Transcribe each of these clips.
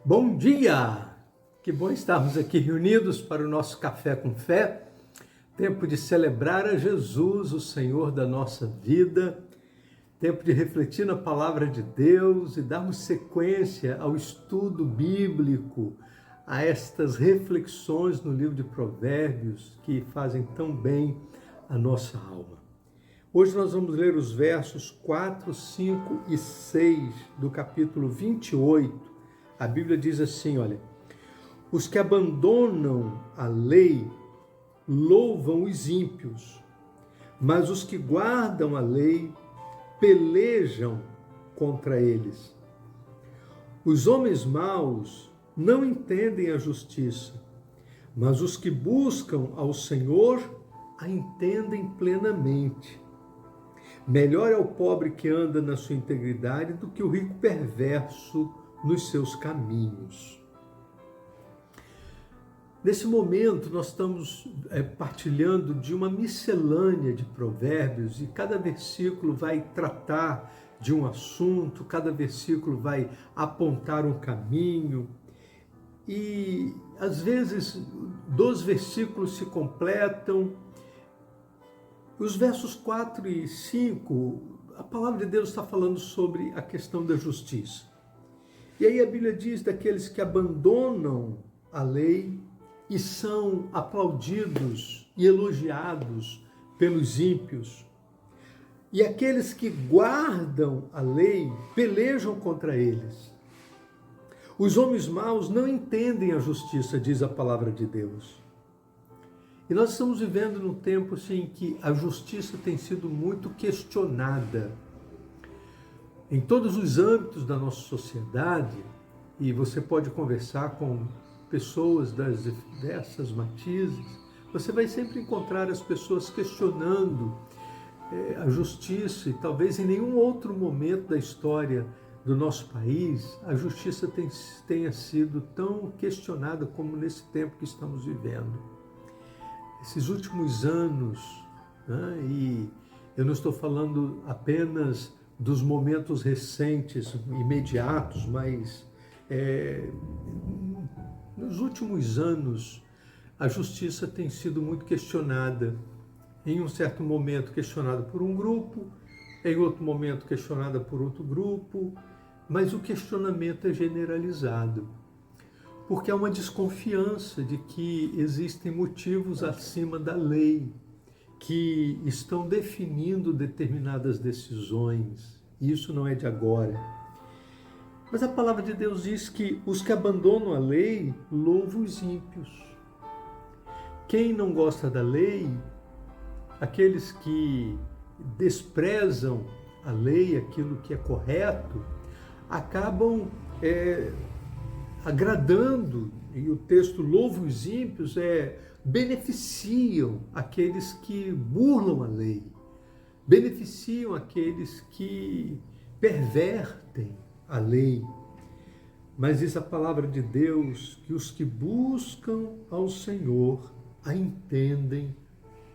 Bom dia! Que bom estarmos aqui reunidos para o nosso Café com Fé, tempo de celebrar a Jesus, o Senhor da nossa vida, tempo de refletir na Palavra de Deus e darmos sequência ao estudo bíblico, a estas reflexões no livro de Provérbios que fazem tão bem a nossa alma. Hoje nós vamos ler os versos 4, 5 e 6 do capítulo 28. A Bíblia diz assim, olha: os que abandonam a lei louvam os ímpios, mas os que guardam a lei pelejam contra eles. Os homens maus não entendem a justiça, mas os que buscam ao Senhor a entendem plenamente. Melhor é o pobre que anda na sua integridade do que o rico perverso nos seus caminhos. Nesse momento, nós estamos partilhando de uma miscelânea de provérbios e cada versículo vai tratar de um assunto, cada versículo vai apontar um caminho e, às vezes, 2 versículos se completam. Os versos 4 e 5, a palavra de Deus está falando sobre a questão da justiça. E aí a Bíblia diz daqueles que abandonam a lei e são aplaudidos e elogiados pelos ímpios. E aqueles que guardam a lei pelejam contra eles. Os homens maus não entendem a justiça, diz a palavra de Deus. E nós estamos vivendo num tempo assim, que a justiça tem sido muito questionada em todos os âmbitos da nossa sociedade, e você pode conversar com pessoas das diversas matizes, você vai sempre encontrar as pessoas questionando a justiça, e talvez em nenhum outro momento da história do nosso país a justiça tenha sido tão questionada como nesse tempo que estamos vivendo. Esses últimos anos, né, e eu não estou falando apenas dos momentos recentes, imediatos, mas nos últimos anos a justiça tem sido muito questionada. Em um certo momento questionada por um grupo, em outro momento questionada por outro grupo, mas o questionamento é generalizado, porque há uma desconfiança de que existem motivos acima da lei, que estão definindo determinadas decisões. Isso não é de agora. Mas a palavra de Deus diz que os que abandonam a lei louvam os ímpios. Quem não gosta da lei, aqueles que desprezam a lei, aquilo que é correto, acabam agradando, e o texto louva os ímpios, beneficiam aqueles que burlam a lei, beneficiam aqueles que pervertem a lei. Mas diz a palavra de Deus que os que buscam ao Senhor a entendem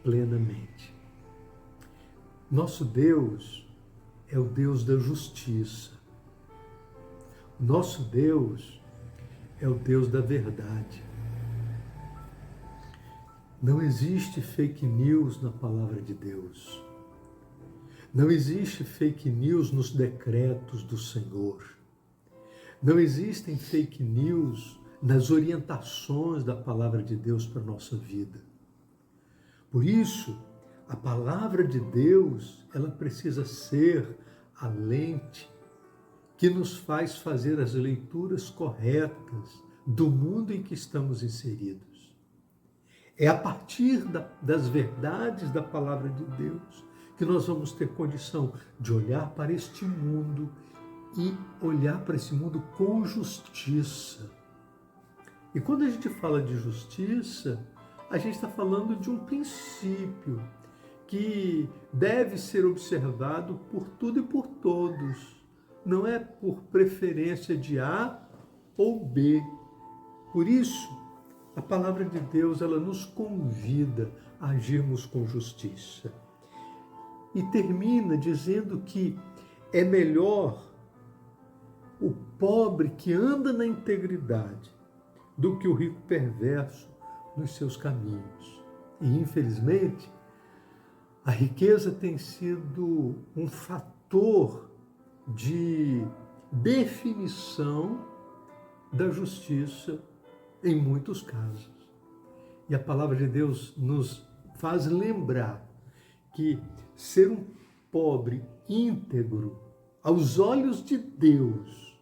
plenamente. Nosso Deus é o Deus da justiça. Nosso Deus é o Deus da verdade. Não existe fake news na palavra de Deus. Não existe fake news nos decretos do Senhor. Não existem fake news nas orientações da palavra de Deus para a nossa vida. Por isso, a palavra de Deus, ela precisa ser a lente que nos faz fazer as leituras corretas do mundo em que estamos inseridos. É a partir das verdades da palavra de Deus que nós vamos ter condição de olhar para este mundo e olhar para esse mundo com justiça. E quando a gente fala de justiça, a gente está falando de um princípio que deve ser observado por tudo e por todos. Não é por preferência de A ou B. Por isso, a palavra de Deus, ela nos convida a agirmos com justiça. E termina dizendo que é melhor o pobre que anda na integridade do que o rico perverso nos seus caminhos. E, infelizmente, a riqueza tem sido um fator de definição da justiça em muitos casos. E a palavra de Deus nos faz lembrar que ser um pobre íntegro aos olhos de Deus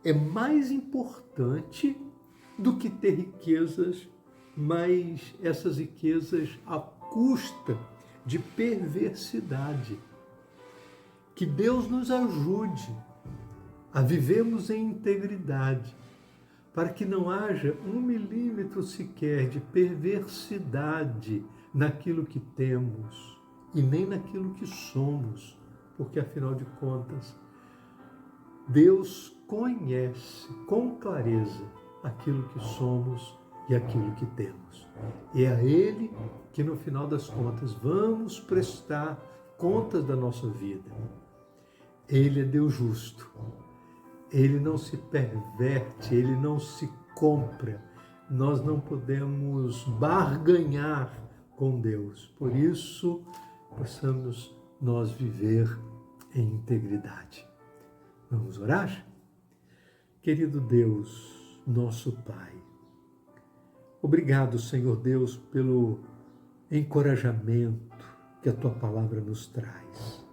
é mais importante do que ter riquezas, mas essas riquezas à custa de perversidade. Que Deus nos ajude a vivermos em integridade, para que não haja 1 milímetro sequer de perversidade naquilo que temos e nem naquilo que somos, porque afinal de contas, Deus conhece com clareza aquilo que somos e aquilo que temos. E é a Ele que no final das contas vamos prestar contas da nossa vida. Ele é Deus justo. Ele não se perverte, ele não se compra. Nós não podemos barganhar com Deus. Por isso, possamos nós viver em integridade. Vamos orar? Querido Deus, nosso Pai, obrigado, Senhor Deus, pelo encorajamento que a Tua palavra nos traz.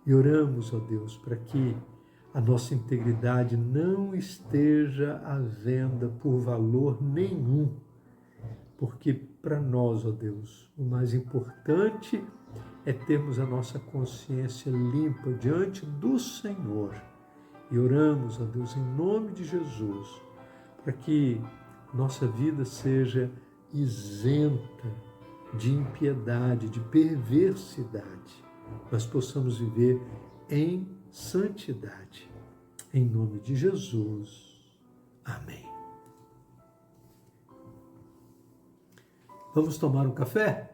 E oramos, ó Deus, para que a nossa integridade não esteja à venda por valor nenhum, porque para nós, ó Deus, o mais importante é termos a nossa consciência limpa diante do Senhor. E oramos, ó Deus, em nome de Jesus, para que nossa vida seja isenta de impiedade, de perversidade, nós possamos viver em santidade. Em nome de Jesus. Amém. Vamos tomar um café?